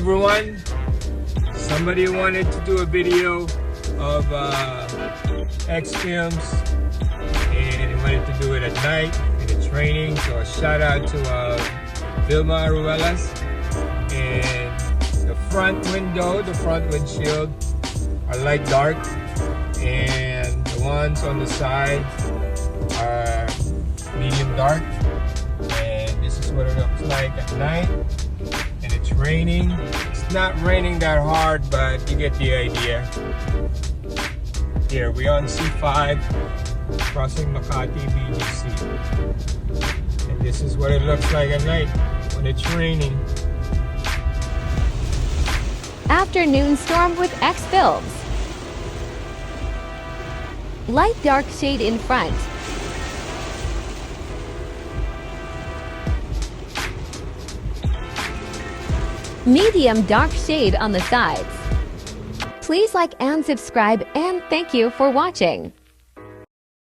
everyone. Somebody wanted to do a video of XFilms and they wanted to do it at night and it's raining, so a shout out to Vilma Ruelas. And the front window, the front windshield are light dark, and the ones on the side are medium dark. And this is what it looks like at night, and it's raining. It's not raining that hard, but you get the idea. Here we on C5 crossing Makati BGC, and this is what it looks like at night when it's raining. Afternoon storm with XFilms. Light dark shade in front. Medium dark shade on the sides. Please like and subscribe, and thank you for watching.